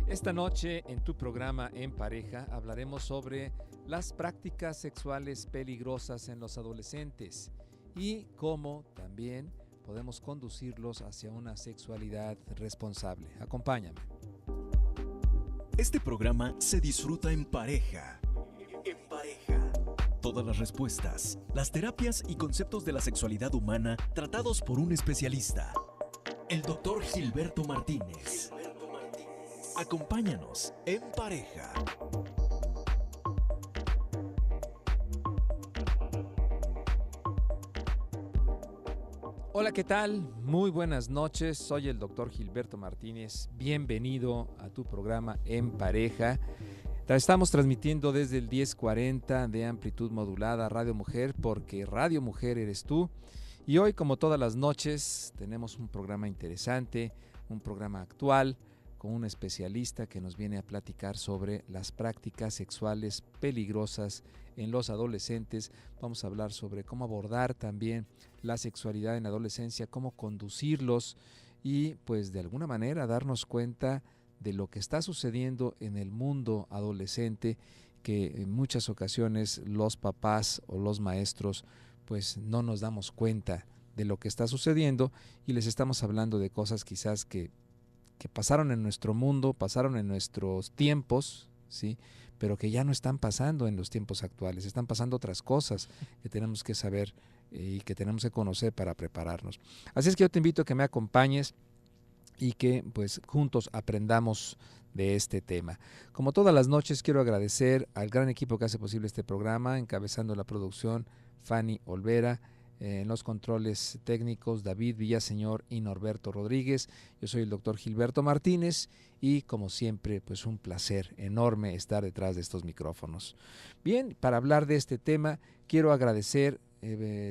Esta noche en tu programa En Pareja hablaremos sobre las prácticas sexuales peligrosas en los adolescentes y cómo también podemos conducirlos hacia una sexualidad responsable. Acompáñame. Este programa se disfruta en pareja. En pareja. Todas las respuestas, las terapias y conceptos de la sexualidad humana tratados por un especialista. El doctor Gilberto Martínez. Acompáñanos en pareja. Hola, ¿qué tal? Muy buenas noches. Soy el doctor Gilberto Martínez. Bienvenido a tu programa En Pareja. Estamos transmitiendo desde el 1040 de amplitud modulada Radio Mujer, porque Radio Mujer eres tú. Y hoy, como todas las noches, tenemos un programa interesante, un programa actual, con un especialista que nos viene a platicar sobre las prácticas sexuales peligrosas en los adolescentes. Vamos a hablar sobre cómo abordar también la sexualidad en la adolescencia, cómo conducirlos y pues de alguna manera darnos cuenta de lo que está sucediendo en el mundo adolescente, que en muchas ocasiones los papás o los maestros pues no nos damos cuenta de lo que está sucediendo y les estamos hablando de cosas quizás que pasaron en nuestro mundo, pasaron en nuestros tiempos, ¿sí? Pero que ya no están pasando en los tiempos actuales, están pasando otras cosas que tenemos que saber y que tenemos que conocer para prepararnos. Así es que yo te invito a que me acompañes y que pues juntos aprendamos de este tema. Como todas las noches, quiero agradecer al gran equipo que hace posible este programa, encabezando la producción Fanny Olvera, en los controles técnicos David Villaseñor y Norberto Rodríguez. Yo soy el doctor Gilberto Martínez y como siempre pues un placer enorme estar detrás de estos micrófonos. Bien, para hablar de este tema quiero agradecer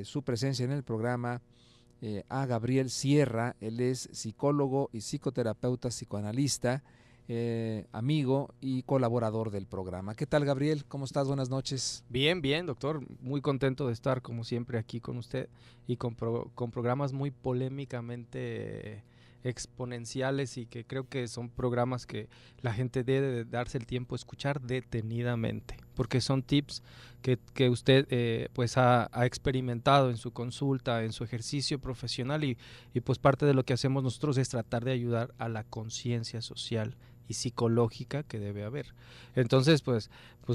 su presencia en el programa a Gabriel Sierra. Él es psicólogo y psicoterapeuta psicoanalista, amigo y colaborador del programa. ¿Qué tal, Gabriel? ¿Cómo estás? Buenas noches. Bien, doctor. Muy contento de estar, como siempre, aquí con usted y con programas muy polémicamente exponenciales y que creo que son programas que la gente debe de darse el tiempo de escuchar detenidamente, porque son tips que usted pues ha experimentado en su consulta, en su ejercicio profesional y pues parte de lo que hacemos nosotros es tratar de ayudar a la conciencia social y psicológica que debe haber. Entonces, pues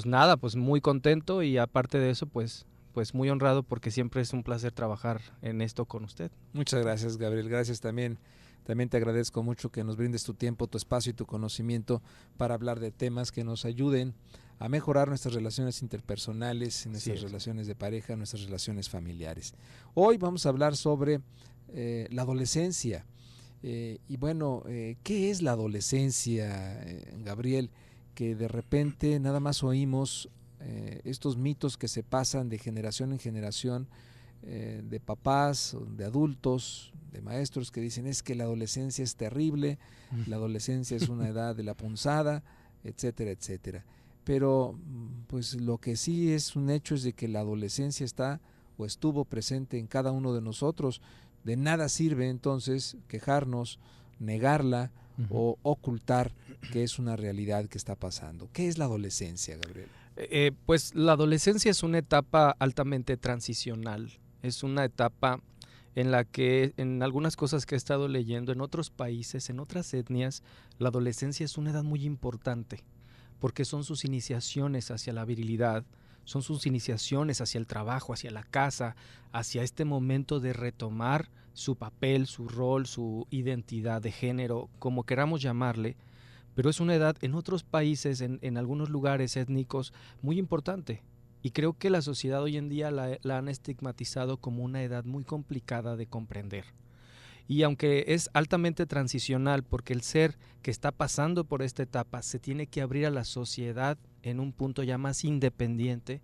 nada, pues muy contento y aparte de eso, pues muy honrado porque siempre es un placer trabajar en esto con usted. Muchas gracias, Gabriel. Gracias también. También te agradezco mucho que nos brindes tu tiempo, tu espacio y tu conocimiento para hablar de temas que nos ayuden a mejorar nuestras relaciones interpersonales, nuestras relaciones de pareja, nuestras relaciones familiares. Hoy vamos a hablar sobre la adolescencia. Y bueno, ¿qué es la adolescencia, Gabriel? Que de repente nada más oímos estos mitos que se pasan de generación en generación, de papás, de adultos, de maestros que dicen es que la adolescencia es terrible, la adolescencia es una edad de la punzada, etcétera, etcétera. Pero pues lo que sí es un hecho es de que la adolescencia está o estuvo presente en cada uno de nosotros. De nada sirve entonces quejarnos, negarla o ocultar que es una realidad que está pasando. ¿Qué es la adolescencia, Gabriel? Pues la adolescencia es una etapa altamente transicional. Es una etapa en la que en algunas cosas que he estado leyendo en otros países, en otras etnias, la adolescencia es una edad muy importante porque son sus iniciaciones hacia la virilidad, son sus iniciaciones hacia el trabajo, hacia la casa, hacia este momento de retomar su papel, su rol, su identidad de género, como queramos llamarle, pero es una edad en otros países, en algunos lugares étnicos, muy importante. Y creo que la sociedad hoy en día la han estigmatizado como una edad muy complicada de comprender. Y aunque es altamente transicional, porque el ser que está pasando por esta etapa se tiene que abrir a la sociedad en un punto ya más independiente,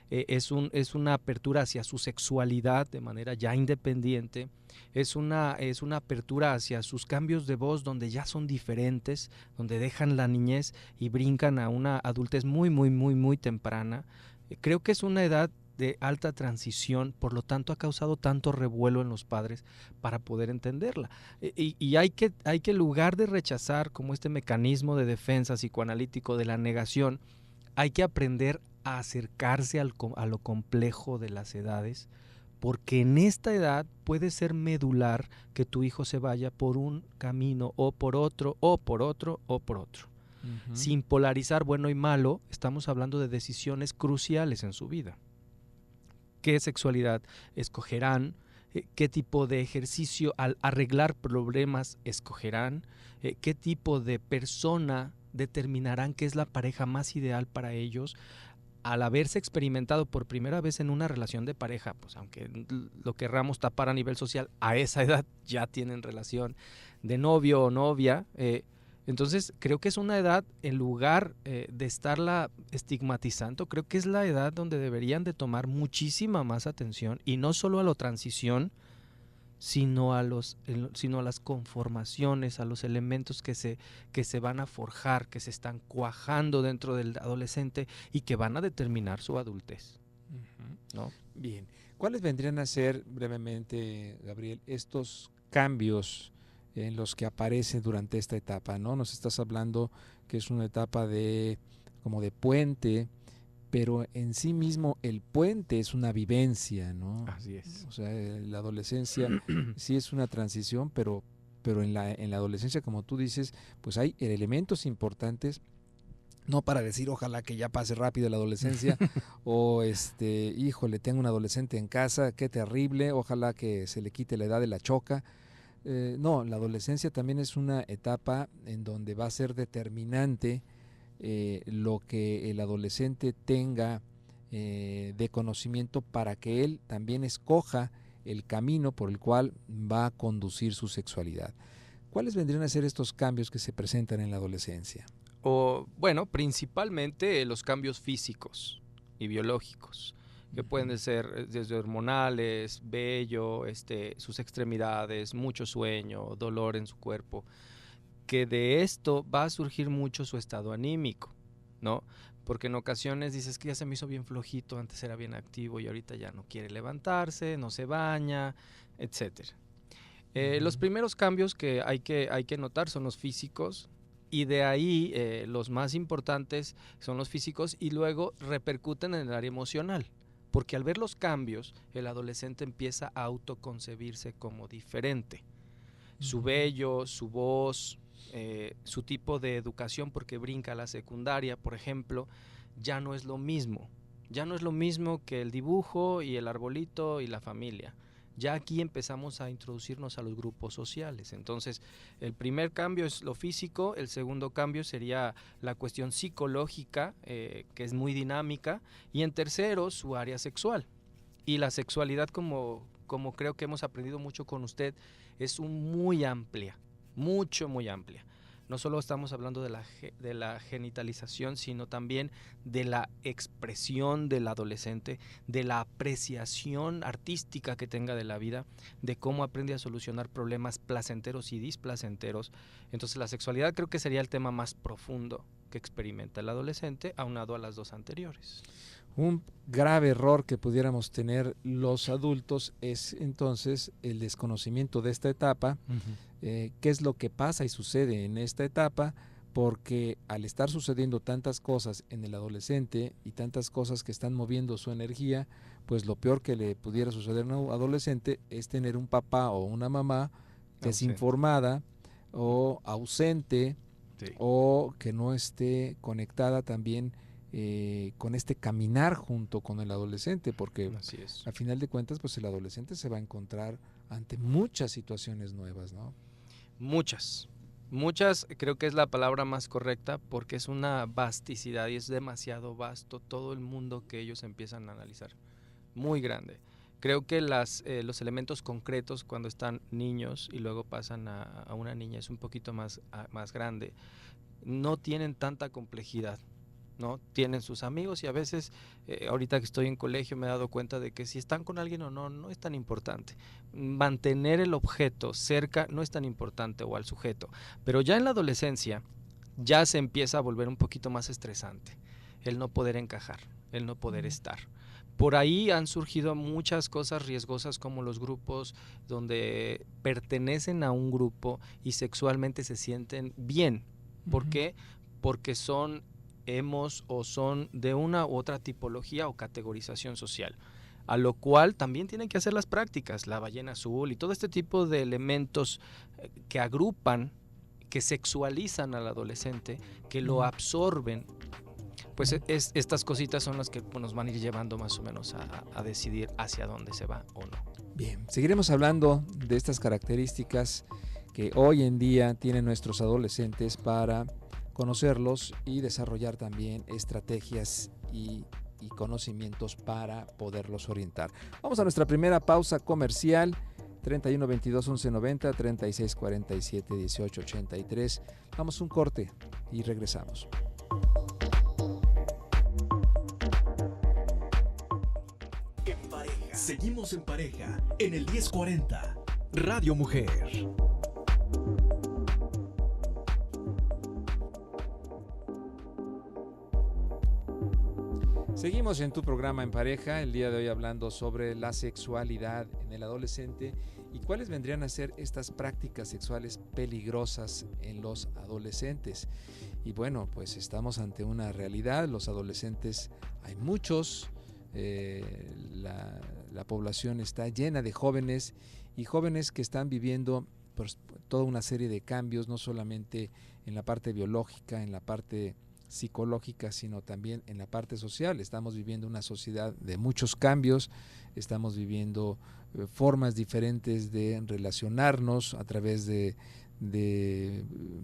es una apertura hacia su sexualidad de manera ya independiente, es una apertura hacia sus cambios de voz donde ya son diferentes, donde dejan la niñez y brincan a una adultez muy, muy, muy, muy temprana. Creo que es una edad de alta transición, por lo tanto ha causado tanto revuelo en los padres para poder entenderla. Y hay que, en lugar de rechazar como este mecanismo de defensa psicoanalítico de la negación, hay que aprender a acercarse a lo complejo de las edades, porque en esta edad puede ser medular que tu hijo se vaya por un camino o por otro, o por otro, o por otro. Uh-huh. Sin polarizar bueno y malo, estamos hablando de decisiones cruciales en su vida. ¿Qué sexualidad escogerán? ¿Qué tipo de ejercicio al arreglar problemas escogerán? ¿Qué tipo de persona determinarán que es la pareja más ideal para ellos? Al haberse experimentado por primera vez en una relación de pareja, pues aunque lo querramos tapar a nivel social, a esa edad ya tienen relación de novio o novia. Entonces creo que es una edad, en lugar de estarla estigmatizando, creo que es la edad donde deberían de tomar muchísima más atención, y no solo a la transición, sino a las conformaciones, a los elementos que se van a forjar, que se están cuajando dentro del adolescente y que van a determinar su adultez. Uh-huh. ¿No? Bien. ¿Cuáles vendrían a ser, brevemente, Gabriel, estos cambios en los que aparecen durante esta etapa, ¿no? Nos estás hablando que es una etapa como de puente, pero en sí mismo el puente es una vivencia, ¿no? Así es. O sea, la adolescencia sí es una transición, pero en la adolescencia, como tú dices, pues hay elementos importantes, no para decir ojalá que ya pase rápido la adolescencia o híjole, tengo un adolescente en casa, qué terrible, ojalá que se le quite la edad de la choca. No, la adolescencia también es una etapa en donde va a ser determinante lo que el adolescente tenga de conocimiento para que él también escoja el camino por el cual va a conducir su sexualidad. ¿Cuáles vendrían a ser estos cambios que se presentan en la adolescencia? Bueno, principalmente los cambios físicos y biológicos, que pueden ser desde hormonales, vello, sus extremidades, mucho sueño, dolor en su cuerpo, que de esto va a surgir mucho su estado anímico, ¿no? Porque en ocasiones dices que ya se me hizo bien flojito, antes era bien activo y ahorita ya no quiere levantarse, no se baña, etc. Los primeros cambios que hay que notar son los físicos, y de ahí los más importantes son los físicos, y luego repercuten en el área emocional. Porque al ver los cambios, el adolescente empieza a autoconcebirse como diferente. Su vello, su voz, su tipo de educación, porque brinca a la secundaria, por ejemplo, ya no es lo mismo. Ya no es lo mismo que el dibujo y el arbolito y la familia. Ya aquí empezamos a introducirnos a los grupos sociales. Entonces, el primer cambio es lo físico, el segundo cambio sería la cuestión psicológica, que es muy dinámica, y en tercero, su área sexual. Y la sexualidad, como creo que hemos aprendido mucho con usted, es muy amplia, muy amplia. No solo estamos hablando de la genitalización, sino también de la expresión del adolescente, de la apreciación artística que tenga de la vida, de cómo aprende a solucionar problemas placenteros y displacenteros. Entonces la sexualidad creo que sería el tema más profundo que experimenta el adolescente, aunado a las dos anteriores. Un grave error que pudiéramos tener los adultos es entonces el desconocimiento de esta etapa, qué es lo que pasa y sucede en esta etapa, porque al estar sucediendo tantas cosas en el adolescente y tantas cosas que están moviendo su energía, pues lo peor que le pudiera suceder a un adolescente es tener un papá o una mamá desinformada o ausente, sí, o que no esté conectada también con este caminar junto con el adolescente, porque a final de cuentas pues el adolescente se va a encontrar ante muchas situaciones nuevas, ¿no? Muchas, creo que es la palabra más correcta, porque es una vasticidad y es demasiado vasto todo el mundo que ellos empiezan a analizar, muy grande. Creo que los elementos concretos cuando están niños y luego pasan a una niña es un poquito más grande, no tienen tanta complejidad, ¿no? Tienen sus amigos y a veces, ahorita que estoy en colegio me he dado cuenta de que si están con alguien o no es tan importante. Mantener el objeto cerca no es tan importante, o al sujeto, pero ya en la adolescencia ya se empieza a volver un poquito más estresante el no poder encajar, el no poder estar, Por ahí han surgido muchas cosas riesgosas como los grupos donde pertenecen a un grupo y sexualmente se sienten bien. ¿Por qué? Porque son emos o son de una u otra tipología o categorización social. A lo cual también tienen que hacer las prácticas, la ballena azul y todo este tipo de elementos que agrupan, que sexualizan al adolescente, que lo absorben. Pues estas cositas son las que nos van a ir llevando más o menos a decidir hacia dónde se va o no. Bien, seguiremos hablando de estas características que hoy en día tienen nuestros adolescentes para conocerlos y desarrollar también estrategias y conocimientos para poderlos orientar. Vamos a nuestra primera pausa comercial. 31 22 11 90, 36 47 18 83. Vamos a un corte y regresamos. Seguimos en pareja en el 1040 Radio Mujer. Seguimos en tu programa En Pareja, el día de hoy hablando sobre la sexualidad en el adolescente y cuáles vendrían a ser estas prácticas sexuales peligrosas en los adolescentes. Y bueno, pues estamos ante una realidad, los adolescentes hay muchos, la población está llena de jóvenes y jóvenes que están viviendo pues, toda una serie de cambios, no solamente en la parte biológica, en la parte psicológica, sino también en la parte social. Estamos viviendo una sociedad de muchos cambios, estamos viviendo formas diferentes de relacionarnos a través de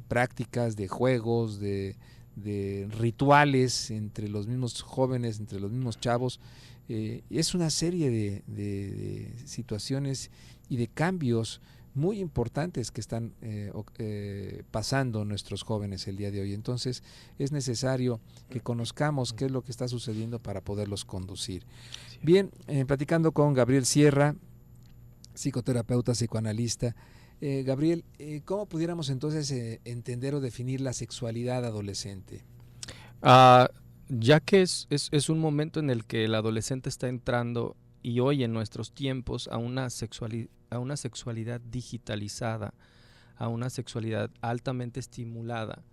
prácticas, de juegos, de rituales entre los mismos jóvenes, entre los mismos chavos. Es una serie de situaciones y de cambios muy importantes que están pasando nuestros jóvenes el día de hoy. Entonces es necesario que conozcamos qué es lo que está sucediendo para poderlos conducir. Bien, platicando con Gabriel Sierra, psicoterapeuta, psicoanalista. Gabriel, ¿cómo pudiéramos entonces entender o definir la sexualidad adolescente? Ya que es un momento en el que el adolescente está entrando, y hoy en nuestros tiempos, a una sexualidad digitalizada, a una sexualidad altamente estimulada.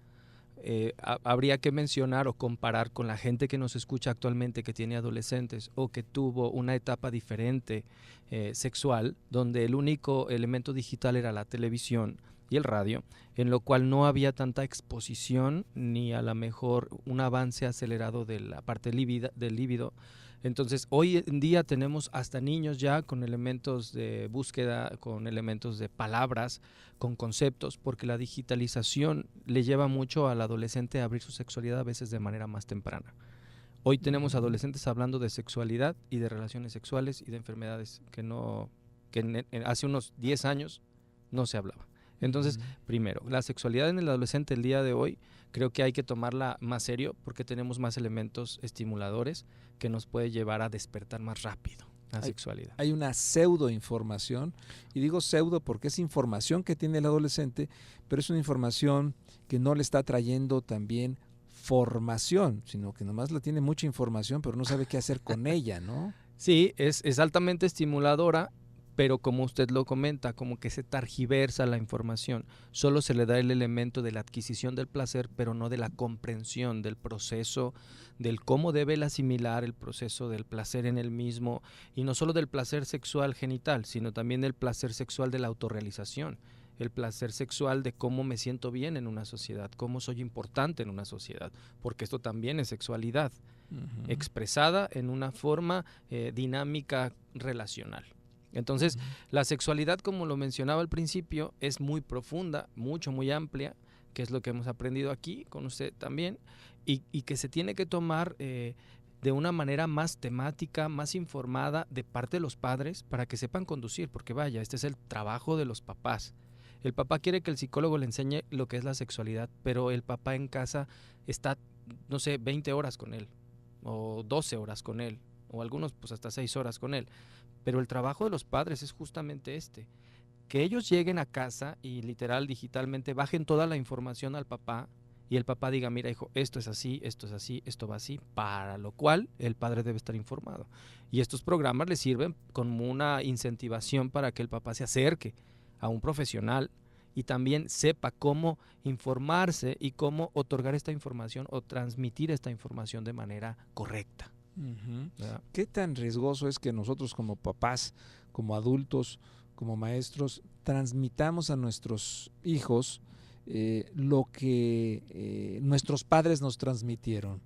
Habría que mencionar o comparar con la gente que nos escucha actualmente que tiene adolescentes o que tuvo una etapa diferente sexual, donde el único elemento digital era la televisión y el radio, en lo cual no había tanta exposición ni a lo mejor un avance acelerado de la parte del líbido. Entonces, hoy en día tenemos hasta niños ya con elementos de búsqueda, con elementos de palabras, con conceptos, porque la digitalización le lleva mucho al adolescente a abrir su sexualidad a veces de manera más temprana. Hoy tenemos adolescentes hablando de sexualidad y de relaciones sexuales y de enfermedades que hace unos 10 años no se hablaba. Entonces, primero, la sexualidad en el adolescente el día de hoy creo que hay que tomarla más serio porque tenemos más elementos estimuladores que nos puede llevar a despertar más rápido la sexualidad. Hay una pseudo información, y digo pseudo porque es información que tiene el adolescente, pero es una información que no le está trayendo también formación, sino que nomás la tiene mucha información, pero no sabe qué hacer con ella, ¿no? Sí, es altamente estimuladora, pero como usted lo comenta, como que se targiversa la información. Solo se le da el elemento de la adquisición del placer, pero no de la comprensión del proceso, del cómo debe él asimilar el proceso del placer en él mismo, y no solo del placer sexual genital, sino también del placer sexual de la autorrealización, el placer sexual de cómo me siento bien en una sociedad, cómo soy importante en una sociedad, porque esto también es sexualidad, expresada en una forma dinámica relacional. Entonces, la sexualidad, como lo mencionaba al principio, es muy profunda, muy amplia, que es lo que hemos aprendido aquí con usted también, y que se tiene que tomar de una manera más temática, más informada de parte de los padres para que sepan conducir, porque vaya, este es el trabajo de los papás. El papá quiere que el psicólogo le enseñe lo que es la sexualidad, pero el papá en casa está, no sé, 20 horas con él, o 12 horas con él, o algunos pues hasta 6 horas con él. Pero el trabajo de los padres es justamente que ellos lleguen a casa y literal, digitalmente, bajen toda la información al papá y el papá diga, mira hijo, esto es así, esto va así, para lo cual el padre debe estar informado. Y estos programas le sirven como una incentivación para que el papá se acerque a un profesional y también sepa cómo informarse y cómo otorgar esta información o transmitir esta información de manera correcta. Uh-huh. ¿Qué tan riesgoso es que nosotros como papás, como adultos, como maestros, transmitamos a nuestros hijos lo que nuestros padres nos transmitieron?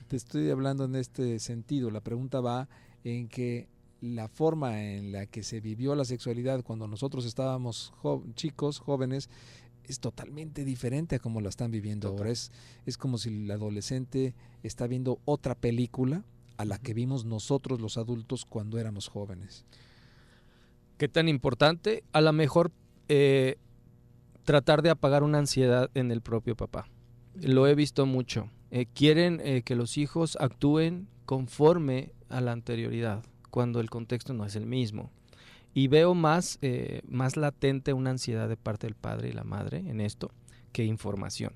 Te estoy hablando en este sentido. La pregunta va en que la forma en la que se vivió la sexualidad cuando nosotros estábamos chicos, jóvenes, es totalmente diferente a como la están viviendo ahora. Es como si el adolescente está viendo otra película a la que vimos nosotros los adultos cuando éramos jóvenes. ¿Qué tan importante? A lo mejor tratar de apagar una ansiedad en el propio papá. Lo he visto mucho. Quieren que los hijos actúen conforme a la anterioridad, cuando el contexto no es el mismo. Y veo más latente una ansiedad de parte del padre y la madre en esto que información.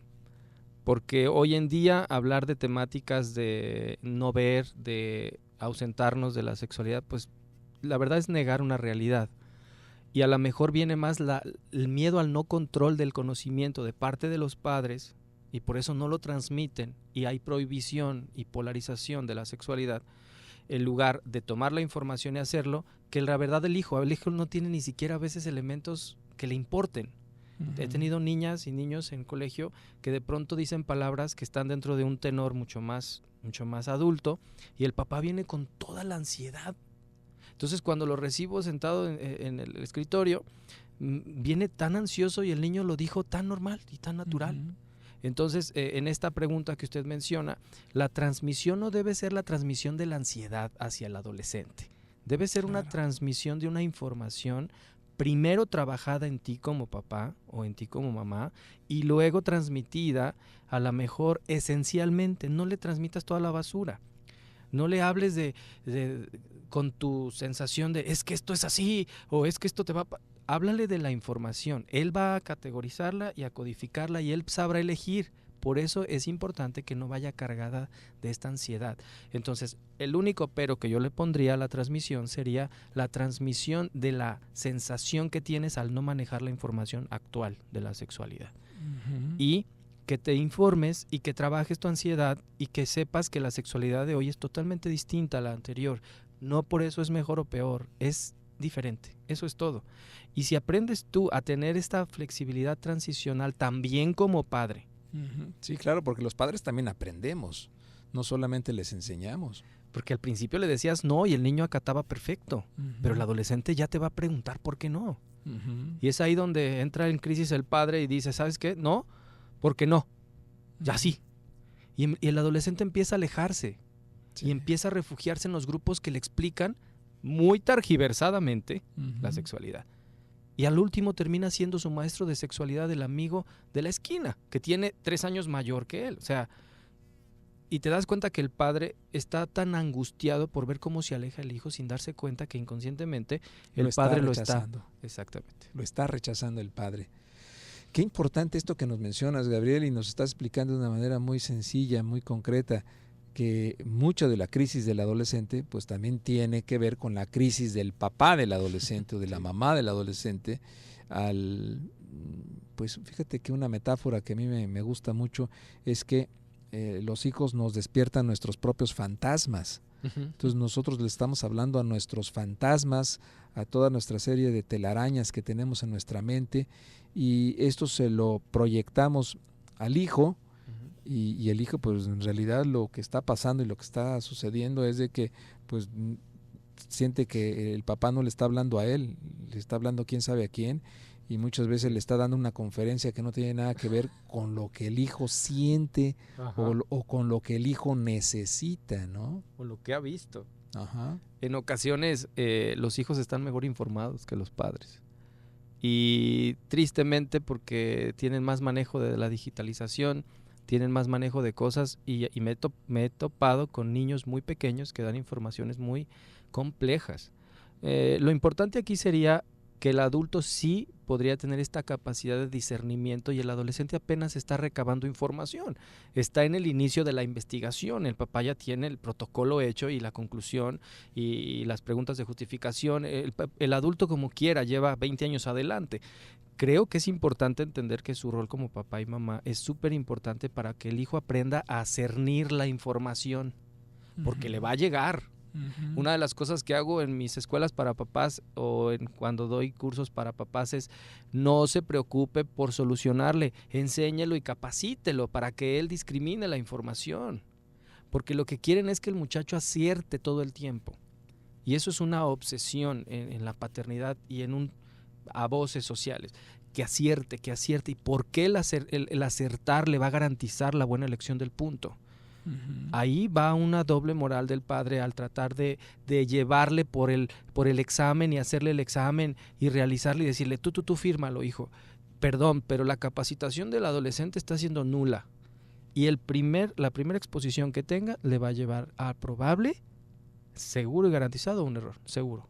Porque hoy en día hablar de temáticas de no ver, de ausentarnos de la sexualidad, pues la verdad es negar una realidad. Y a lo mejor viene más el miedo al no control del conocimiento de parte de los padres, y por eso no lo transmiten, y hay prohibición y polarización de la sexualidad, en lugar de tomar la información y hacerlo, que la verdad el hijo no tiene ni siquiera a veces elementos que le importen. Uh-huh. He tenido niñas y niños en colegio que de pronto dicen palabras que están dentro de un tenor mucho más adulto, y el papá viene con toda la ansiedad. Entonces cuando lo recibo sentado en el escritorio, viene tan ansioso y el niño lo dijo tan normal y tan natural. Uh-huh. Entonces, en esta pregunta que usted menciona, la transmisión no debe ser la transmisión de la ansiedad hacia el adolescente. Debe ser una transmisión de una información primero trabajada en ti como papá o en ti como mamá y luego transmitida a lo mejor esencialmente. No le transmitas toda la basura. No le hables con tu sensación de es que esto es así o es que esto te va a... Háblale de la información. Él va a categorizarla y a codificarla y él sabrá elegir. Por eso es importante que no vaya cargada de esta ansiedad. Entonces, el único pero que yo le pondría a la transmisión sería la transmisión de la sensación que tienes al no manejar la información actual de la sexualidad. Uh-huh. Y que te informes y que trabajes tu ansiedad y que sepas que la sexualidad de hoy es totalmente distinta a la anterior. No por eso es mejor o peor, es diferente, eso es todo. Y si aprendes tú a tener esta flexibilidad transicional también como padre. Uh-huh. Sí, claro, porque los padres también aprendemos, no solamente les enseñamos. Porque al principio le decías no y el niño acataba perfecto, uh-huh. Pero el adolescente ya te va a preguntar por qué no. Uh-huh. Y es ahí donde entra en crisis el padre y dice, ¿sabes qué? No, ¿por qué no? Ya sí. Y el adolescente empieza a alejarse, sí. Y empieza a refugiarse en los grupos que le explican muy tergiversadamente uh-huh. La sexualidad. Y al último termina siendo su maestro de sexualidad el amigo de la esquina, que tiene 3 años mayor que él. O sea, y te das cuenta que el padre está tan angustiado por ver cómo se aleja el hijo sin darse cuenta que inconscientemente el padre lo está... Exactamente. Lo está rechazando el padre. Qué importante esto que nos mencionas, Gabriel, y nos estás explicando de una manera muy sencilla, muy concreta, que mucho de la crisis del adolescente pues también tiene que ver con la crisis del papá del adolescente o de la mamá del adolescente. Pues fíjate que una metáfora que a mí me gusta mucho es que los hijos nos despiertan nuestros propios fantasmas. Uh-huh. Entonces nosotros le estamos hablando a nuestros fantasmas, a toda nuestra serie de telarañas que tenemos en nuestra mente, y esto se lo proyectamos al hijo. Y el hijo, pues en realidad lo que está pasando y lo que está sucediendo es de que pues siente que el papá no le está hablando a él, le está hablando quién sabe a quién, y muchas veces le está dando una conferencia que no tiene nada que ver con lo que el hijo siente o con lo que el hijo necesita, ¿no? O lo que ha visto. Ajá. En ocasiones los hijos están mejor informados que los padres. Y tristemente porque tienen más manejo de la digitalización, tienen más manejo de cosas y me he topado con niños muy pequeños que dan informaciones muy complejas. Lo importante aquí sería que el adulto sí podría tener esta capacidad de discernimiento y el adolescente apenas está recabando información, está en el inicio de la investigación, el papá ya tiene el protocolo hecho y la conclusión y las preguntas de justificación, el adulto como quiera lleva 20 años adelante. Creo que es importante entender que su rol como papá y mamá es súper importante para que el hijo aprenda a cernir la información, porque le va a llegar. Una de las cosas que hago en mis escuelas para papás o cuando doy cursos para papás es no se preocupe por solucionarle, enséñelo y capacítelo para que él discrimine la información, porque lo que quieren es que el muchacho acierte todo el tiempo, y eso es una obsesión en la paternidad y a voces sociales, que acierte, y por qué el acertar le va a garantizar la buena elección del punto. Ahí va una doble moral del padre al tratar de llevarle por el examen y hacerle el examen y realizarle y decirle, tú fírmalo, hijo. Perdón, pero la capacitación del adolescente está siendo nula. Y la primera exposición que tenga le va a llevar a probable, seguro y garantizado un error, seguro.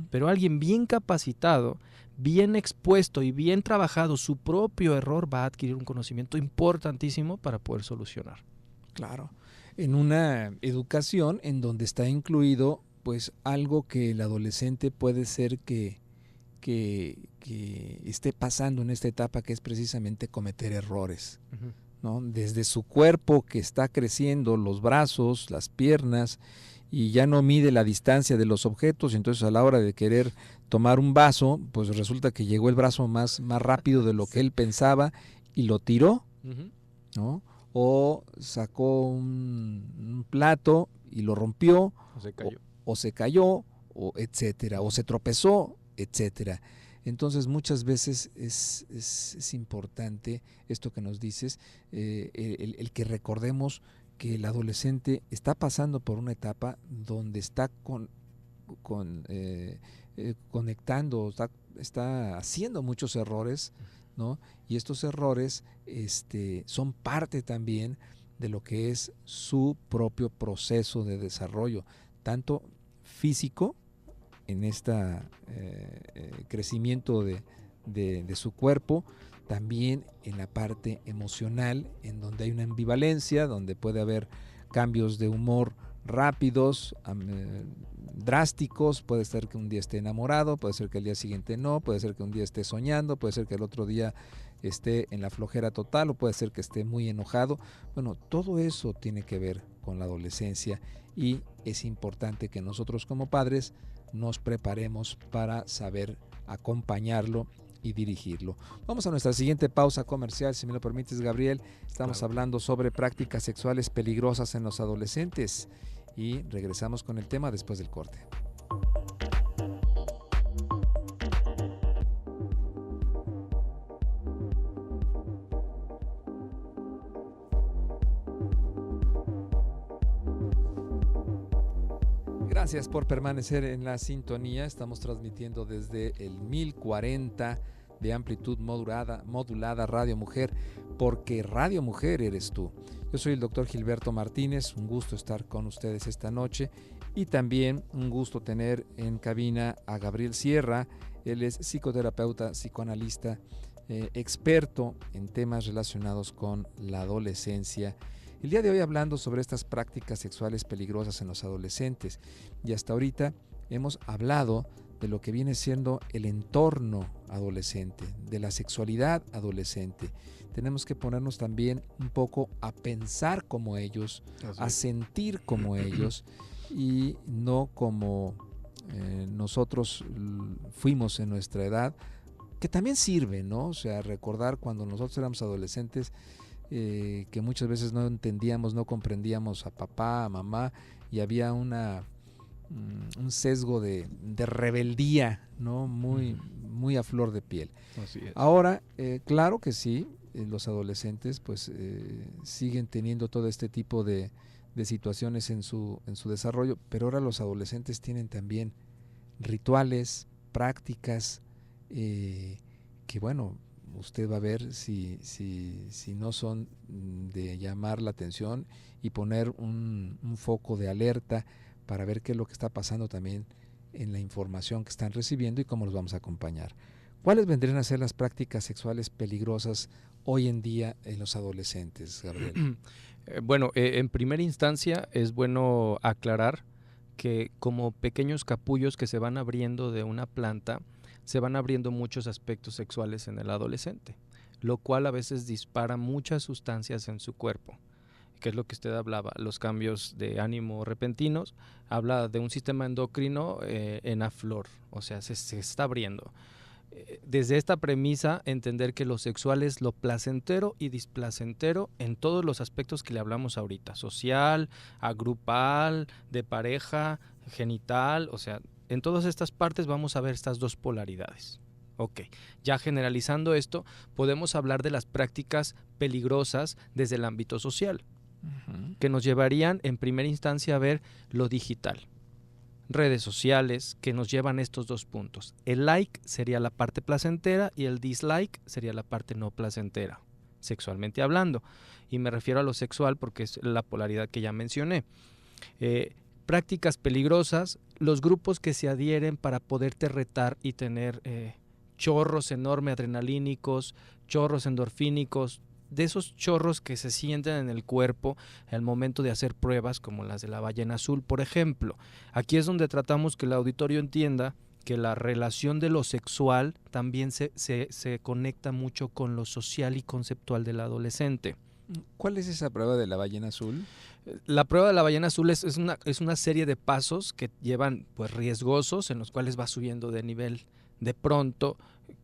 Pero alguien bien capacitado, bien expuesto y bien trabajado su propio error va a adquirir un conocimiento importantísimo para poder solucionar. Claro, en una educación en donde está incluido pues algo que el adolescente puede ser que esté pasando en esta etapa, que es precisamente cometer errores, ¿no? Desde su cuerpo que está creciendo, los brazos, las piernas, y ya no mide la distancia de los objetos, y entonces a la hora de querer tomar un vaso, pues resulta que llegó el brazo más rápido de lo que él pensaba y lo tiró, ¿no? O sacó un plato y lo rompió, o se cayó, o etcétera, o se tropezó, etcétera. Entonces muchas veces es importante esto que nos dices, el que recordemos que el adolescente está pasando por una etapa donde está conectando, está haciendo muchos errores, ¿no? Y estos errores son parte también de lo que es su propio proceso de desarrollo, tanto físico, en este crecimiento de su cuerpo, también en la parte emocional, en donde hay una ambivalencia, donde puede haber cambios de humor rápidos, drásticos. Puede ser que un día esté enamorado, puede ser que el día siguiente no, puede ser que un día esté soñando, puede ser que el otro día esté en la flojera total, o puede ser que esté muy enojado. Bueno, todo eso tiene que ver con la adolescencia, y es importante que nosotros como padres nos preparemos para saber acompañarlo y dirigirlo. Vamos a nuestra siguiente pausa comercial, si me lo permites, Gabriel. Estamos hablando sobre prácticas sexuales peligrosas en los adolescentes, y regresamos con el tema después del corte. Gracias por permanecer en la sintonía. Estamos transmitiendo desde el 1040 de amplitud modulada Radio Mujer, porque Radio Mujer eres tú. Yo soy el doctor Gilberto Martínez, un gusto estar con ustedes esta noche, y también un gusto tener en cabina a Gabriel Sierra. Él es psicoterapeuta, psicoanalista, experto en temas relacionados con la adolescencia. El día de hoy hablando sobre estas prácticas sexuales peligrosas en los adolescentes, y hasta ahorita hemos hablado de lo que viene siendo el entorno adolescente, de la sexualidad adolescente. Tenemos que ponernos también un poco a pensar como ellos, a sentir como ellos, y no como nosotros fuimos en nuestra edad, que también sirve, ¿no? O sea, recordar cuando nosotros éramos adolescentes, que muchas veces no entendíamos, no comprendíamos a papá, a mamá, y había un sesgo de rebeldía, ¿no? Muy a flor de piel. Así es. Ahora, claro que sí, los adolescentes pues siguen teniendo todo este tipo de situaciones en su desarrollo, pero ahora los adolescentes tienen también rituales, prácticas, que bueno, usted va a ver si no son de llamar la atención y poner un foco de alerta para ver qué es lo que está pasando también en la información que están recibiendo y cómo los vamos a acompañar. ¿Cuáles vendrían a ser las prácticas sexuales peligrosas hoy en día en los adolescentes, Gabriel? Bueno, en primera instancia es bueno aclarar que como pequeños capullos que se van abriendo de una planta, se van abriendo muchos aspectos sexuales en el adolescente, lo cual a veces dispara muchas sustancias en su cuerpo, que es lo que usted hablaba, los cambios de ánimo repentinos, habla de un sistema endocrino en a flor, o sea, se está abriendo. Desde esta premisa, entender que lo sexual es lo placentero y displacentero en todos los aspectos que le hablamos ahorita, social, agrupal, de pareja, genital, o sea, en todas estas partes vamos a ver estas dos polaridades. Ok, ya generalizando esto, podemos hablar de las prácticas peligrosas desde el ámbito social, que nos llevarían en primera instancia a ver lo digital. Redes sociales que nos llevan a estos dos puntos. El like sería la parte placentera y el dislike sería la parte no placentera, sexualmente hablando. Y me refiero a lo sexual porque es la polaridad que ya mencioné. Prácticas peligrosas, los grupos que se adhieren para poderte retar y tener chorros enormes adrenalínicos, chorros endorfínicos, de esos chorros que se sienten en el cuerpo al momento de hacer pruebas como las de la ballena azul, por ejemplo. Aquí es donde tratamos que el auditorio entienda que la relación de lo sexual también se conecta mucho con lo social y conceptual del adolescente. ¿Cuál es esa prueba de la ballena azul? La prueba de la ballena azul es una serie de pasos que llevan pues riesgosos, en los cuales va subiendo de nivel de pronto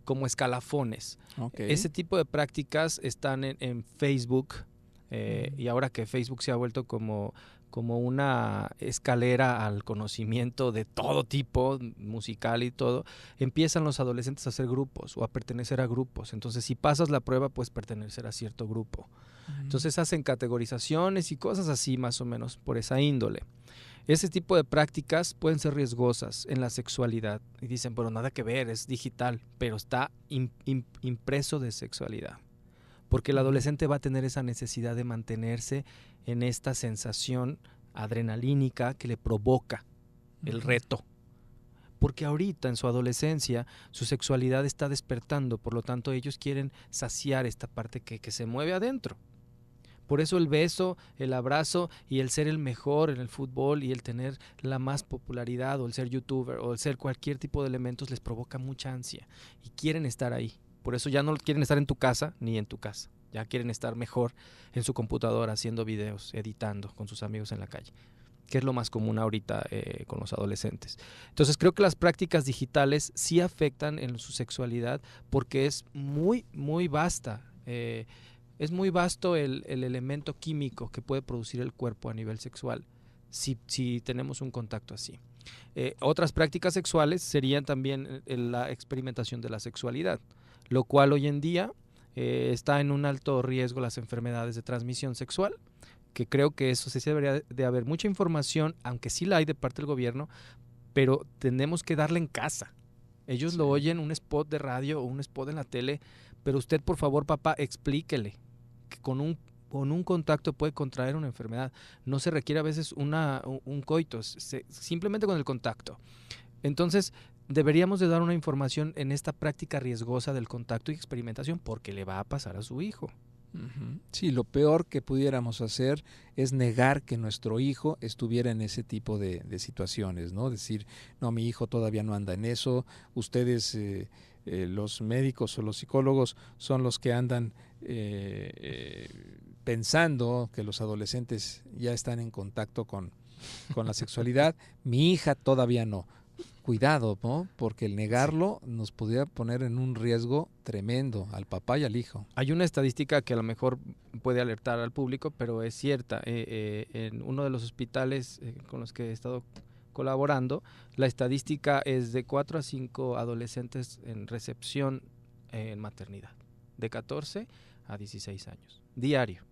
como escalafones. Okay. Ese tipo de prácticas están en Facebook y ahora que Facebook se ha vuelto como una escalera al conocimiento de todo tipo, musical y todo, empiezan los adolescentes a hacer grupos o a pertenecer a grupos. Entonces, si pasas la prueba, puedes pertenecer a cierto grupo. Entonces, hacen categorizaciones y cosas así más o menos por esa índole. Ese tipo de prácticas pueden ser riesgosas en la sexualidad. Y dicen, pero nada que ver, es digital, pero está impreso de sexualidad. Porque el adolescente va a tener esa necesidad de mantenerse en esta sensación adrenalínica que le provoca el reto. Porque ahorita en su adolescencia su sexualidad está despertando, por lo tanto ellos quieren saciar esta parte que se mueve adentro. Por eso el beso, el abrazo y el ser el mejor en el fútbol y el tener la más popularidad o el ser youtuber o el ser cualquier tipo de elementos les provoca mucha ansia y quieren estar ahí. Por eso ya no quieren estar en tu casa ni en tu casa. Ya quieren estar mejor en su computadora haciendo videos, editando con sus amigos en la calle, que es lo más común ahorita con los adolescentes. Entonces creo que las prácticas digitales sí afectan en su sexualidad porque es muy, muy vasta. Es muy vasto el elemento químico que puede producir el cuerpo a nivel sexual si tenemos un contacto así. Otras prácticas sexuales serían también la experimentación de la sexualidad, lo cual hoy en día está en un alto riesgo las enfermedades de transmisión sexual, que creo que eso sí debería de haber mucha información, aunque sí la hay de parte del gobierno, pero tenemos que darle en casa. Ellos lo oyen un spot de radio o un spot en la tele, pero usted, por favor, papá, explíquele que con un contacto puede contraer una enfermedad. No se requiere a veces un coito, simplemente con el contacto. Entonces, deberíamos de dar una información en esta práctica riesgosa del contacto y experimentación porque le va a pasar a su hijo. Sí, lo peor que pudiéramos hacer es negar que nuestro hijo estuviera en ese tipo de situaciones, ¿no? Decir, no, mi hijo todavía no anda en eso, ustedes, los médicos o los psicólogos son los que andan pensando que los adolescentes ya están en contacto con la sexualidad, mi hija todavía no. Cuidado, ¿no? Porque el negarlo nos podría poner en un riesgo tremendo al papá y al hijo. Hay una estadística que a lo mejor puede alertar al público, pero es cierta. En uno de los hospitales con los que he estado colaborando, la estadística es de 4 a 5 adolescentes en recepción en maternidad, de 14 a 16 años, diario,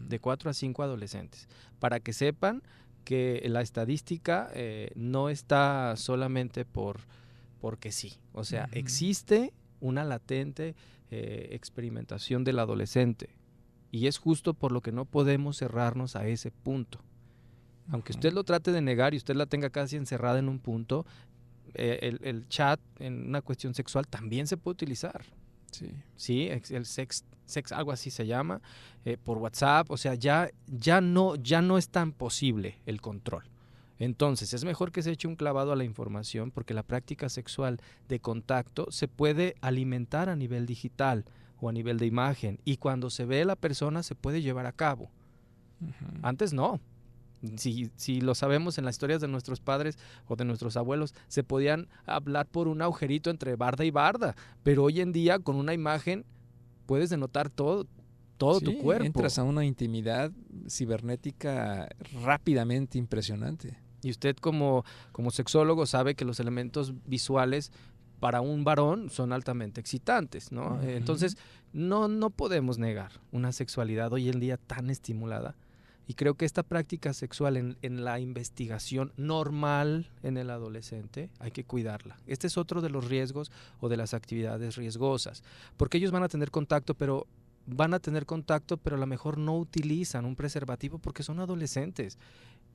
de 4 a 5 adolescentes. Para que sepan que la estadística no está solamente porque sí, o sea, existe una latente experimentación del adolescente y es justo por lo que no podemos cerrarnos a ese punto. Aunque usted lo trate de negar y usted la tenga casi encerrada en un punto, el chat en una cuestión sexual también se puede utilizar. Sí, el sex algo así se llama, por WhatsApp, o sea, ya no es tan posible el control. Entonces, es mejor que se eche un clavado a la información porque la práctica sexual de contacto se puede alimentar a nivel digital o a nivel de imagen y cuando se ve la persona se puede llevar a cabo. Uh-huh. Antes no. Si lo sabemos en las historias de nuestros padres o de nuestros abuelos, se podían hablar por un agujerito entre barda y barda, pero hoy en día con una imagen puedes denotar todo tu cuerpo. Entras a una intimidad cibernética rápidamente impresionante. Y usted como sexólogo sabe que los elementos visuales para un varón son altamente excitantes, ¿no? Uh-huh. Entonces, no podemos negar una sexualidad hoy en día tan estimulada. Y creo que esta práctica sexual en la investigación normal en el adolescente hay que cuidarla. Este es otro de los riesgos o de las actividades riesgosas, porque ellos van a tener contacto, pero a lo mejor no utilizan un preservativo porque son adolescentes.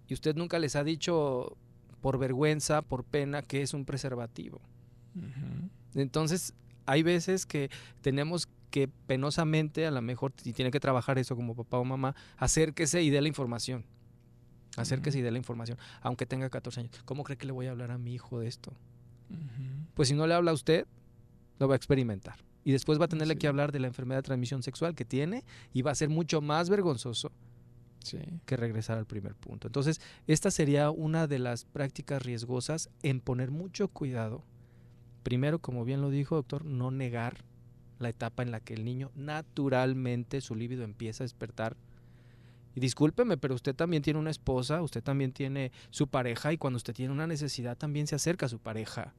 Y usted nunca les ha dicho por vergüenza, por pena, que es un preservativo. Uh-huh. Entonces, hay veces que tenemos que penosamente, a lo mejor, si tiene que trabajar eso como papá o mamá, acérquese y dé la información. Acérquese y dé la información, aunque tenga 14 años. ¿Cómo cree que le voy a hablar a mi hijo de esto? Uh-huh. Pues si no le habla a usted, lo va a experimentar. Y después va a tenerle que hablar de la enfermedad de transmisión sexual que tiene y va a ser mucho más vergonzoso que regresar al primer punto. Entonces, esta sería una de las prácticas riesgosas en poner mucho cuidado. Primero, como bien lo dijo, doctor, no negar la etapa en la que el niño naturalmente su líbido empieza a despertar. Y discúlpeme, pero usted también tiene una esposa, usted también tiene su pareja y cuando usted tiene una necesidad también se acerca a su pareja.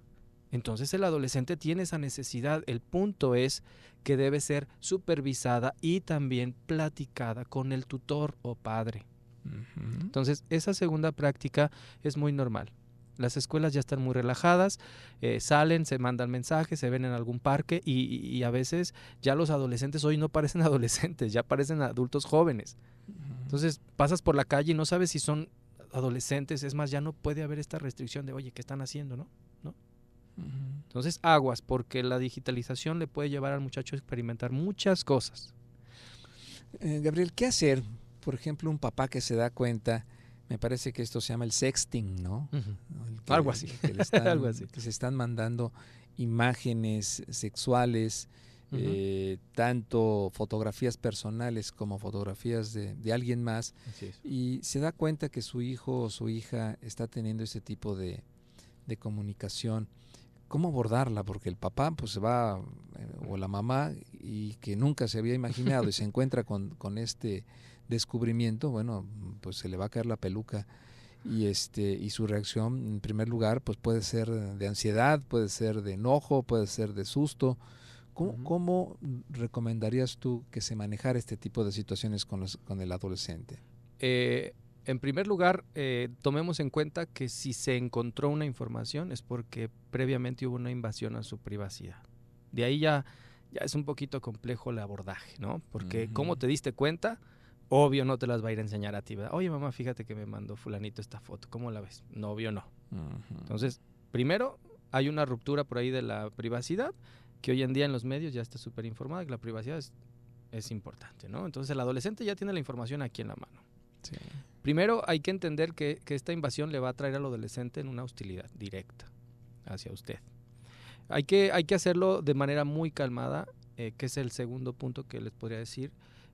Entonces el adolescente tiene esa necesidad. El punto es que debe ser supervisada y también platicada con el tutor o padre. Uh-huh. Entonces esa segunda práctica es muy normal. Las escuelas ya están muy relajadas, salen, se mandan mensajes, se ven en algún parque y a veces ya los adolescentes hoy no parecen adolescentes, ya parecen adultos jóvenes. Uh-huh. Entonces pasas por la calle y no sabes si son adolescentes, es más, ya no puede haber esta restricción de, oye, ¿qué están haciendo? ¿No? Uh-huh. Entonces aguas, porque la digitalización le puede llevar al muchacho a experimentar muchas cosas. Gabriel, ¿qué hacer? Por ejemplo, un papá que se da cuenta, me parece que esto se llama el sexting, ¿no? Uh-huh. Algo así. Algo así. Que se están mandando imágenes sexuales, uh-huh. Tanto fotografías personales como fotografías de alguien más. Y se da cuenta que su hijo o su hija está teniendo ese tipo de comunicación. ¿Cómo abordarla? Porque el papá pues se va, o la mamá, y que nunca se había imaginado y se encuentra con este descubrimiento, bueno, pues se le va a caer la peluca y su reacción en primer lugar pues puede ser de ansiedad, puede ser de enojo, puede ser de susto. ¿Cómo recomendarías tú que se manejara este tipo de situaciones con el adolescente? En primer lugar, tomemos en cuenta que si se encontró una información es porque previamente hubo una invasión a su privacidad. De ahí ya es un poquito complejo el abordaje, ¿no? Porque uh-huh. ¿Cómo te diste cuenta? Obvio no te las va a ir a enseñar a ti, ¿verdad? Oye, mamá, fíjate que me mandó fulanito esta foto. ¿Cómo la ves? No, obvio no. Uh-huh. Entonces, primero, hay una ruptura por ahí de la privacidad, que hoy en día en los medios ya está súper informada, que la privacidad es importante, ¿no? Entonces, el adolescente ya tiene la información aquí en la mano. Sí. Primero, hay que entender que esta invasión le va a traer al adolescente en una hostilidad directa hacia usted. Hay que hacerlo de manera muy calmada, que es el segundo punto que les podría decir.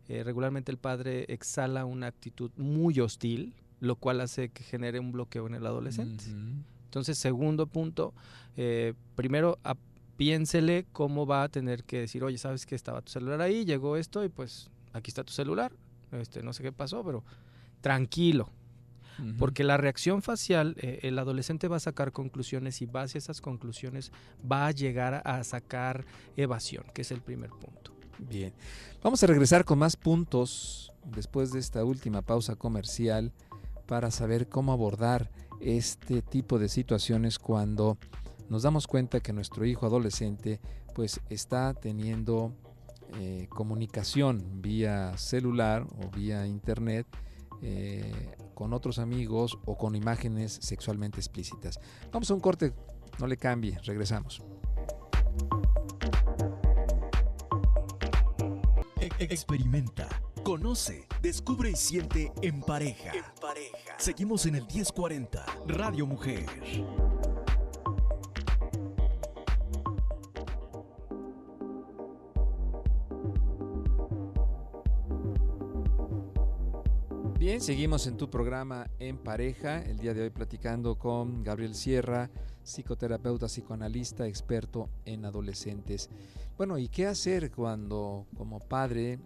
Regularmente el padre exhala una actitud muy hostil, lo cual hace que genere un bloqueo en el adolescente. Uh-huh. Entonces, segundo punto, primero piénsele cómo va a tener que decir, oye, ¿sabes qué? Estaba tu celular ahí, llegó esto y pues aquí está tu celular. No sé qué pasó, pero tranquilo. Uh-huh. Porque la reacción facial, el adolescente va a sacar conclusiones y base a esas conclusiones va a llegar a sacar evasión, que es el primer punto. Bien, vamos a regresar con más puntos después de esta última pausa comercial para saber cómo abordar este tipo de situaciones cuando nos damos cuenta que nuestro hijo adolescente pues está teniendo comunicación vía celular o vía internet con otros amigos o con imágenes sexualmente explícitas. Vamos a un corte No le cambie, regresamos. Experimenta, conoce, descubre y siente En Pareja. Seguimos en el 1040, Radio Mujer. Bien, seguimos en tu programa En Pareja, el día de hoy platicando con Gabriel Sierra, psicoterapeuta, psicoanalista, experto en adolescentes. Bueno, ¿y qué hacer cuando como padre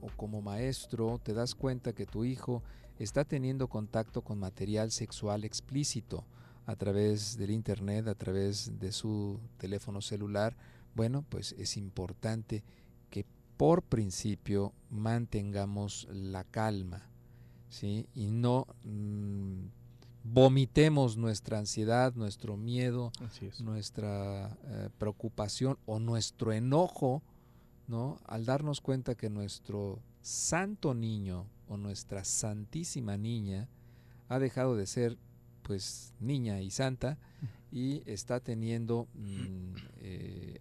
o como maestro te das cuenta que tu hijo está teniendo contacto con material sexual explícito a través del internet, a través de su teléfono celular? Bueno, pues es importante que por principio mantengamos la calma, ¿sí? Y no vomitemos nuestra ansiedad, nuestro miedo, nuestra preocupación o nuestro enojo, ¿no? Al darnos cuenta que nuestro santo niño o nuestra santísima niña ha dejado de ser pues niña y santa y está teniendo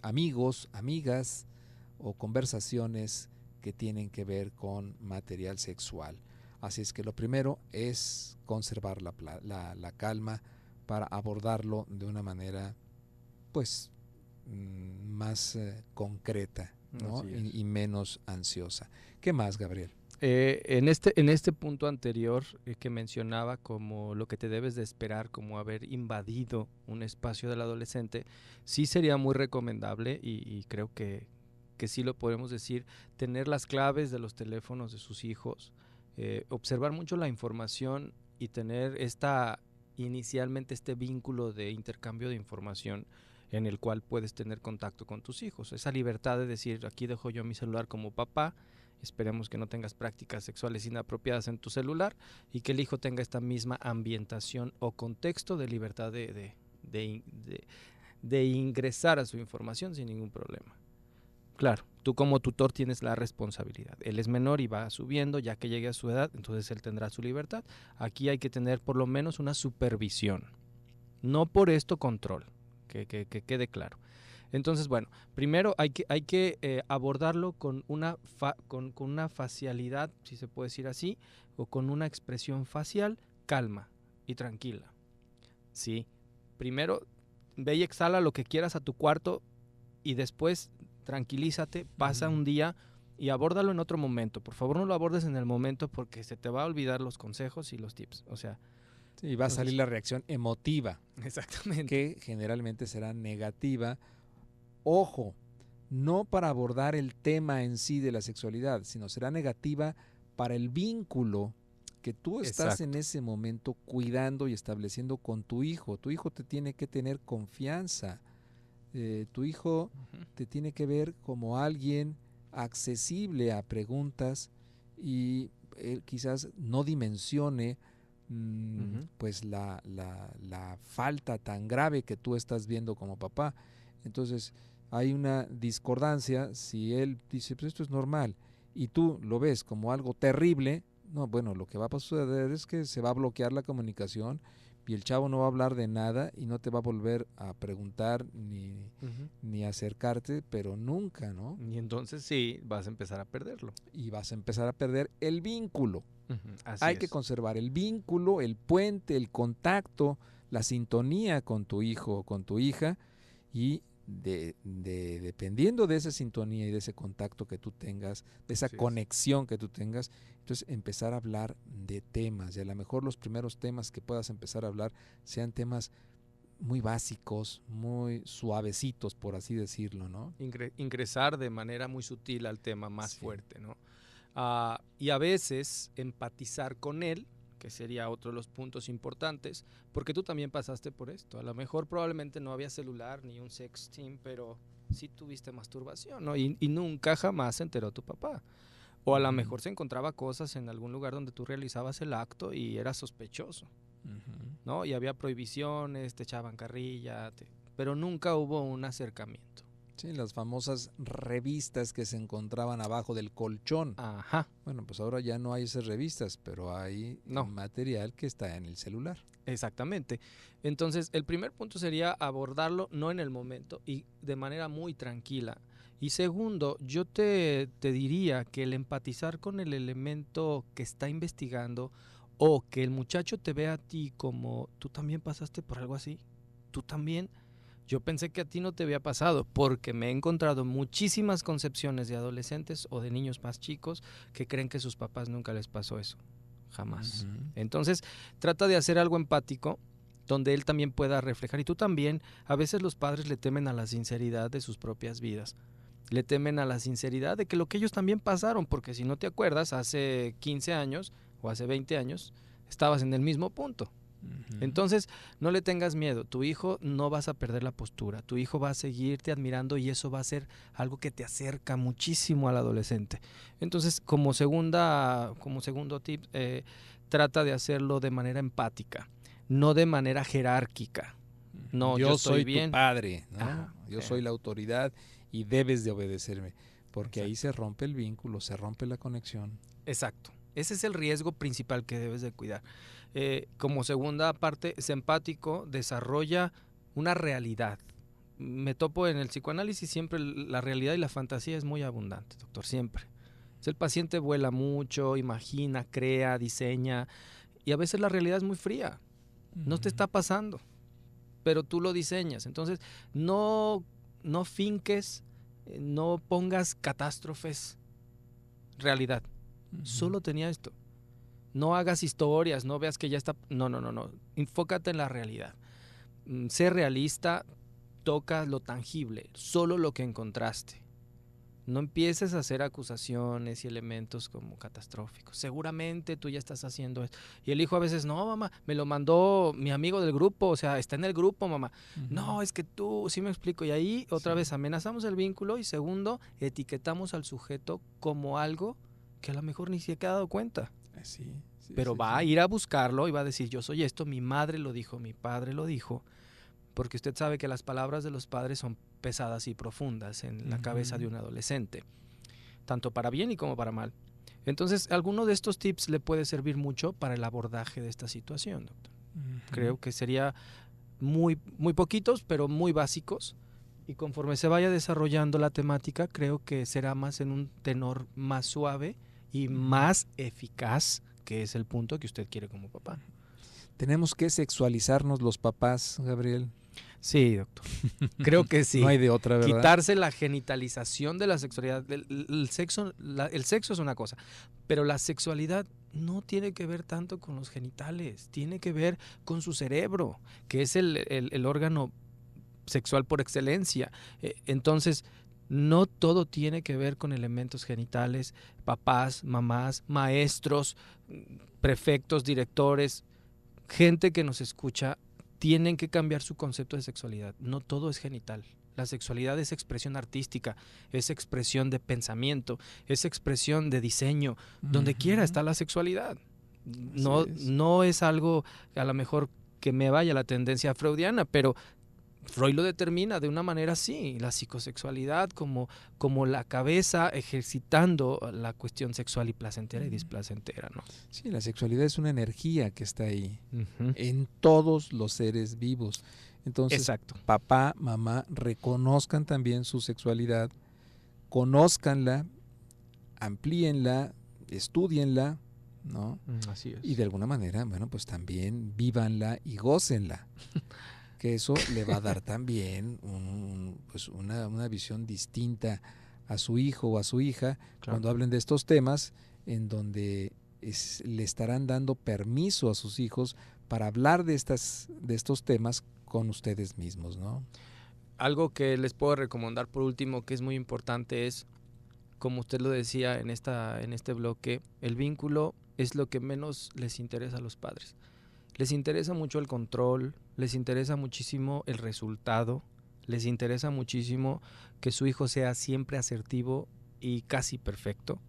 amigos, amigas o conversaciones que tienen que ver con material sexual. Así es que lo primero es conservar la calma para abordarlo de una manera pues más concreta, ¿no? y menos ansiosa. ¿Qué más, Gabriel? En este punto anterior que mencionaba como lo que te debes de esperar, como haber invadido un espacio del adolescente, sí sería muy recomendable y creo que sí lo podemos decir, tener las claves de los teléfonos de sus hijos, observar mucho la información y tener inicialmente este vínculo de intercambio de información en el cual puedes tener contacto con tus hijos. Esa libertad de decir, aquí dejo yo mi celular como papá, esperemos que no tengas prácticas sexuales inapropiadas en tu celular y que el hijo tenga esta misma ambientación o contexto de libertad de ingresar a su información sin ningún problema. Claro, tú como tutor tienes la responsabilidad. Él es menor y va subiendo, ya que llegue a su edad, entonces él tendrá su libertad. Aquí hay que tener por lo menos una supervisión. No por esto control, que quede claro. Entonces, bueno, primero hay que abordarlo con una facialidad, si se puede decir así, o con una expresión facial calma y tranquila. Sí, primero ve y exhala lo que quieras a tu cuarto y después tranquilízate, pasa un día y abórdalo en otro momento. Por favor, no lo abordes en el momento porque se te va a olvidar los consejos y los tips. O sea, sí, va a salir la reacción emotiva. Exactamente. Que generalmente será negativa. Ojo, no para abordar el tema en sí de la sexualidad, sino será negativa para el vínculo que tú estás en ese momento cuidando y estableciendo con tu hijo. Tu hijo te tiene que tener confianza. Tu hijo te tiene que ver como alguien accesible a preguntas y él quizás no dimensione pues la falta tan grave que tú estás viendo como papá. Entonces hay una discordancia si él dice, pues esto es normal y tú lo ves como algo terrible. No, bueno, lo que va a suceder es que se va a bloquear la comunicación y el chavo no va a hablar de nada y no te va a volver a preguntar ni a acercarte, pero nunca, ¿no? Y entonces sí, vas a empezar a perderlo. Y vas a empezar a perder el vínculo. Hay que conservar el vínculo, el puente, el contacto, la sintonía con tu hijo o con tu hija y dependiendo de esa sintonía y de ese contacto que tú tengas, de esa conexión que tú tengas, entonces empezar a hablar de temas y a lo mejor los primeros temas que puedas empezar a hablar sean temas muy básicos, muy suavecitos, por así decirlo, ¿no? Ingresar de manera muy sutil al tema más fuerte, ¿no? Y a veces empatizar con él, que sería otro de los puntos importantes, porque tú también pasaste por esto. A lo mejor probablemente no había celular ni un sexting, pero sí tuviste masturbación, ¿no? Y nunca jamás se enteró tu papá. O a lo mejor se encontraba cosas en algún lugar donde tú realizabas el acto y era sospechoso, ¿no? Y había prohibiciones, te echaban carrilla, pero nunca hubo un acercamiento. Sí, las famosas revistas que se encontraban abajo del colchón. Ajá. Bueno, pues ahora ya no hay esas revistas, pero hay material que está en el celular. Exactamente. Entonces, el primer punto sería abordarlo no en el momento y de manera muy tranquila. Y segundo, yo te diría que el empatizar con el elemento que está investigando o que el muchacho te vea a ti como tú también pasaste por algo así, tú también. Yo pensé que a ti no te había pasado porque me he encontrado muchísimas concepciones de adolescentes o de niños más chicos que creen que sus papás nunca les pasó eso. Jamás. Entonces, trata de hacer algo empático donde él también pueda reflejar. Y tú también, a veces los padres le temen a la sinceridad de sus propias vidas. Le temen a la sinceridad de que lo que ellos también pasaron, porque si no te acuerdas, hace 15 años o hace 20 años, estabas en el mismo punto. Entonces, no le tengas miedo. Tu hijo no vas a perder la postura. Tu hijo va a seguirte admirando y eso va a ser algo que te acerca muchísimo al adolescente. Entonces, como segundo tip, trata de hacerlo de manera empática, no de manera jerárquica. No, yo soy bien. Tu padre, ¿no? Yo soy la autoridad y debes de obedecerme, porque ahí se rompe el vínculo, se rompe la conexión. Exacto. Ese es el riesgo principal que debes de cuidar. Como segunda parte, es empático, desarrolla una realidad. Me topo en el psicoanálisis siempre la realidad y la fantasía es muy abundante, doctor, siempre. El paciente vuela mucho, imagina, crea, diseña y a veces la realidad es muy fría. No te está pasando, pero tú lo diseñas. Entonces, no finques, no pongas catástrofes, realidad. Solo tenía esto. No hagas historias, no veas que ya está. No. Enfócate en la realidad. Sé realista, toca lo tangible, solo lo que encontraste. No empieces a hacer acusaciones y elementos como catastróficos. Seguramente tú ya estás haciendo esto. Y el hijo a veces, no, mamá, me lo mandó mi amigo del grupo, o sea, está en el grupo, mamá. No, es que tú, sí me explico. Y ahí otra vez amenazamos el vínculo y segundo, etiquetamos al sujeto como algo que a lo mejor ni se ha dado cuenta. Pero va a ir a buscarlo y va a decir, yo soy esto, mi madre lo dijo, mi padre lo dijo, porque usted sabe que las palabras de los padres son pesadas y profundas en la cabeza de un adolescente, tanto para bien y como para mal. Entonces, alguno de estos tips le puede servir mucho para el abordaje de esta situación, doctor. Creo que sería muy, muy poquitos, pero muy básicos, y conforme se vaya desarrollando la temática, creo que será más en un tenor más suave y más eficaz, que es el punto que usted quiere como papá. ¿Tenemos que sexualizarnos los papás, Gabriel? Sí, doctor. Creo que sí. No hay de otra, ¿verdad? Quitarse la genitalización de la sexualidad. El sexo es una cosa, pero la sexualidad no tiene que ver tanto con los genitales, tiene que ver con su cerebro, que es el órgano sexual por excelencia. Entonces, no todo tiene que ver con elementos genitales, papás, mamás, maestros, prefectos, directores, gente que nos escucha, tienen que cambiar su concepto de sexualidad. No todo es genital. La sexualidad es expresión artística, es expresión de pensamiento, es expresión de diseño. Donde quiera está la sexualidad. No es algo a lo mejor que me vaya la tendencia freudiana, pero Freud lo determina de una manera así, la psicosexualidad como la cabeza ejercitando la cuestión sexual y placentera y displacentera, ¿no? Sí, la sexualidad es una energía que está ahí en todos los seres vivos. Entonces, exacto, papá, mamá, reconozcan también su sexualidad, conózcanla, amplíenla, estúdienla, ¿no? Así es. Y de alguna manera, bueno, pues también vívanla y gócenla. Que eso le va a dar también una visión distinta a su hijo o a su hija, claro, cuando hablen de estos temas, en donde le estarán dando permiso a sus hijos para hablar de estos temas con ustedes mismos, ¿no? Algo que les puedo recomendar por último, que es muy importante, es, como usted lo decía en este bloque, el vínculo es lo que menos les interesa a los padres. Les interesa mucho el control, les interesa muchísimo el resultado, les interesa muchísimo que su hijo sea siempre asertivo y casi perfecto.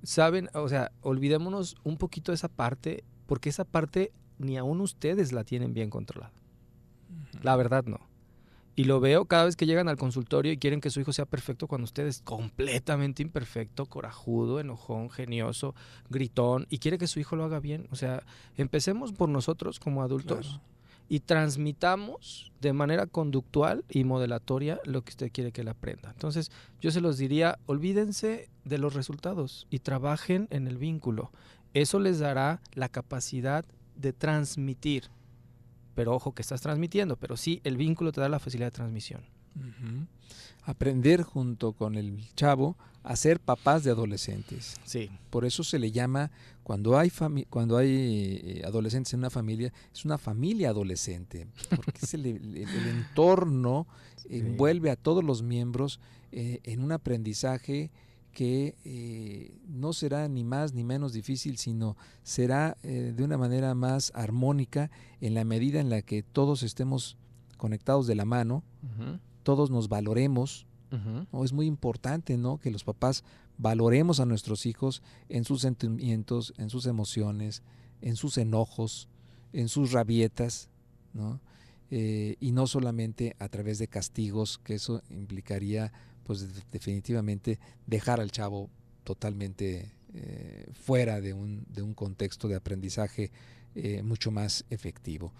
¿Saben? O sea, olvidémonos un poquito de esa parte, porque esa parte ni aún ustedes la tienen bien controlada. La verdad no. Y lo veo cada vez que llegan al consultorio y quieren que su hijo sea perfecto cuando usted es completamente imperfecto, corajudo, enojón, genioso, gritón, y quiere que su hijo lo haga bien. O sea, empecemos por nosotros como adultos. Claro. Y transmitamos de manera conductual y modelatoria lo que usted quiere que él aprenda. Entonces, yo se los diría, olvídense de los resultados y trabajen en el vínculo. Eso les dará la capacidad de transmitir. Pero ojo que estás transmitiendo, pero sí, el vínculo te da la facilidad de transmisión. Uh-huh. Aprender junto con el chavo a ser papás de adolescentes. Sí. Por eso se le llama, cuando hay adolescentes en una familia, es una familia adolescente, porque es el entorno envuelve a todos los miembros en un aprendizaje que no será ni más ni menos difícil, sino será de una manera más armónica en la medida en la que todos estemos conectados de la mano, Uh-huh. todos nos valoremos. Uh-huh. ¿No? Es muy importante, ¿no?, que los papás valoremos a nuestros hijos en sus sentimientos, en sus emociones, en sus enojos, en sus rabietas, ¿no? Y no solamente a través de castigos, que eso implicaría pues definitivamente dejar al chavo totalmente fuera de un contexto de aprendizaje mucho más efectivo.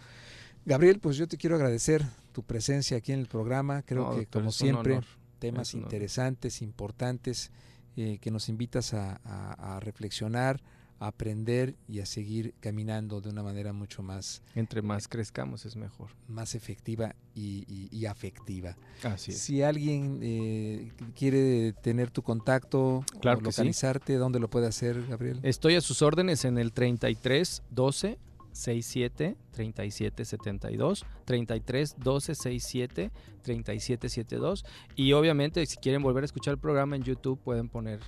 Gabriel, pues yo te quiero agradecer tu presencia aquí en el programa. Creo que como siempre temas interesantes, importantes, que nos invitas a reflexionar, a aprender y a seguir caminando de una manera mucho más... Entre más crezcamos es mejor. Más efectiva y afectiva. Así es. Si alguien quiere tener tu contacto, claro, o localizarte, sí, ¿dónde lo puede hacer, Gabriel? Estoy a sus órdenes en el 33 12 67 37 72, 33 12 67 37 72, y obviamente si quieren volver a escuchar el programa en YouTube pueden poner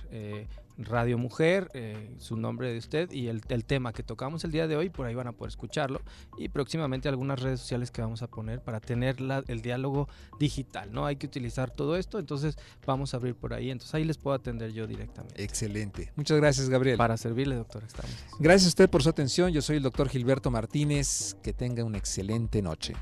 Radio Mujer, su nombre de usted y el tema que tocamos el día de hoy, por ahí van a poder escucharlo, y próximamente algunas redes sociales que vamos a poner para tener el diálogo digital, ¿no? Hay que utilizar todo esto, entonces vamos a abrir por ahí, entonces ahí les puedo atender yo directamente. Excelente. Muchas gracias, Gabriel. Para servirle, doctor, estamos. Gracias a usted por su atención. Yo soy el doctor Gilberto Martínez. Que tenga una excelente noche.